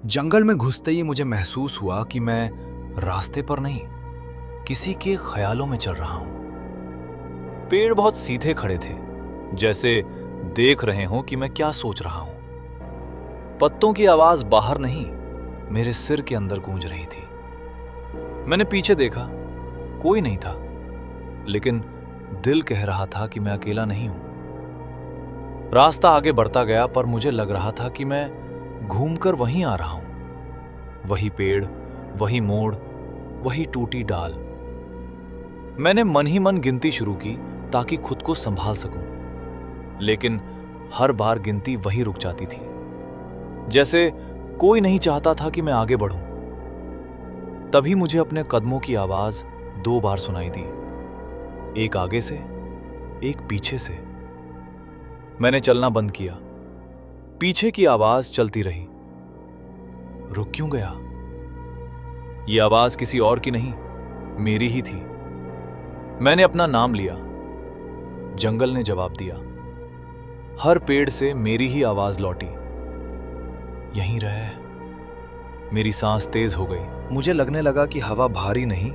जंगल में घुसते ही मुझे महसूस हुआ कि मैं रास्ते पर नहीं, किसी के ख्यालों में चल रहा हूं। पेड़ बहुत सीधे खड़े थे, जैसे देख रहे हों कि मैं क्या सोच रहा हूं। पत्तों की आवाज बाहर नहीं, मेरे सिर के अंदर गूंज रही थी। मैंने पीछे देखा, कोई नहीं था, लेकिन दिल कह रहा था कि मैं अकेला नहीं हूं। रास्ता आगे बढ़ता गया, पर मुझे लग रहा था कि मैं घूमकर वहीं आ रहा हूं। वही पेड़, वही मोड़, वही टूटी डाल। मैंने मन ही मन गिनती शुरू की ताकि खुद को संभाल सकूं, लेकिन हर बार गिनती वहीं रुक जाती थी, जैसे कोई नहीं चाहता था कि मैं आगे बढ़ूं। तभी मुझे अपने कदमों की आवाज 2 बार सुनाई दी, एक आगे से, एक पीछे से। मैंने चलना बंद किया। पीछे की आवाज चलती रही। रुक क्यों गया? यह आवाज किसी और की नहीं, मेरी ही थी। मैंने अपना नाम लिया। जंगल ने जवाब दिया। हर पेड़ से मेरी ही आवाज लौटी, यहीं रहे। मेरी सांस तेज हो गई। मुझे लगने लगा कि हवा भारी नहीं,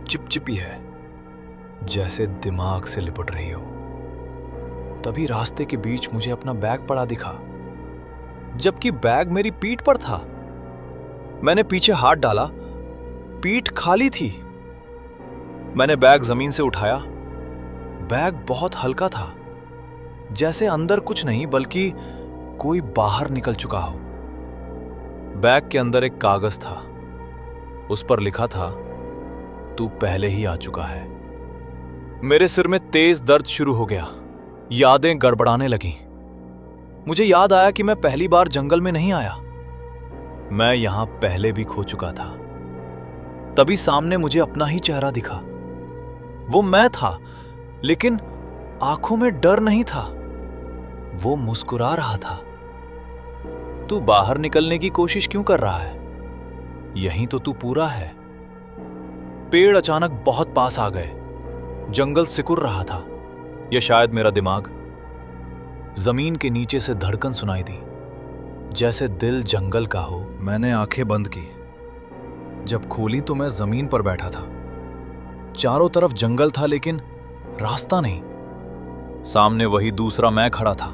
चिपचिपी है, जैसे दिमाग से लिपट रही हो। तभी रास्ते के बीच मुझे अपना बैग पड़ा दिखा, जबकि बैग मेरी पीठ पर था। मैंने पीछे हाथ डाला, पीठ खाली थी। मैंने बैग जमीन से उठाया। बैग बहुत हल्का था, जैसे अंदर कुछ नहीं बल्कि कोई बाहर निकल चुका हो। बैग के अंदर एक कागज था, उस पर लिखा था, तू पहले ही आ चुका है। मेरे सिर में तेज दर्द शुरू हो गया, यादें गड़बड़ाने लगीं। मुझे याद आया कि मैं पहली बार जंगल में नहीं आया, मैं यहां पहले भी खो चुका था। तभी सामने मुझे अपना ही चेहरा दिखा। वो मैं था, लेकिन आंखों में डर नहीं था। वो मुस्कुरा रहा था। तू बाहर निकलने की कोशिश क्यों कर रहा है? यहीं तो तू पूरा है। पेड़ अचानक बहुत पास आ गए। जंगल सिकुड़ रहा था, या शायद मेरा दिमाग। जमीन के नीचे से धड़कन सुनाई दी, जैसे दिल जंगल का हो। मैंने आंखें बंद की। जब खोली तो मैं जमीन पर बैठा था। चारों तरफ जंगल था, लेकिन रास्ता नहीं। सामने वही दूसरा मैं खड़ा था।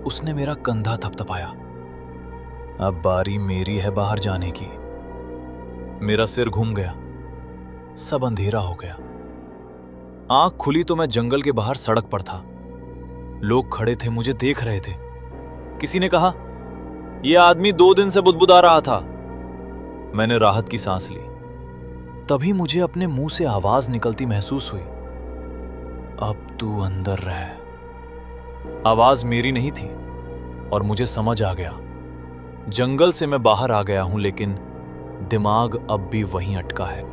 उसने मेरा कंधा थपथपाया। अब बारी मेरी है बाहर जाने की। मेरा सिर घूम गया, सब अंधेरा हो गया। आंख खुली तो मैं जंगल के बाहर सड़क पर था। लोग खड़े थे, मुझे देख रहे थे। किसी ने कहा, यह आदमी 2 दिन से बुदबुदा रहा था। मैंने राहत की सांस ली। तभी मुझे अपने मुंह से आवाज निकलती महसूस हुई, अब तू अंदर रह। आवाज मेरी नहीं थी, और मुझे समझ आ गया, जंगल से मैं बाहर आ गया हूं, लेकिन दिमाग अब भी वहीं अटका है।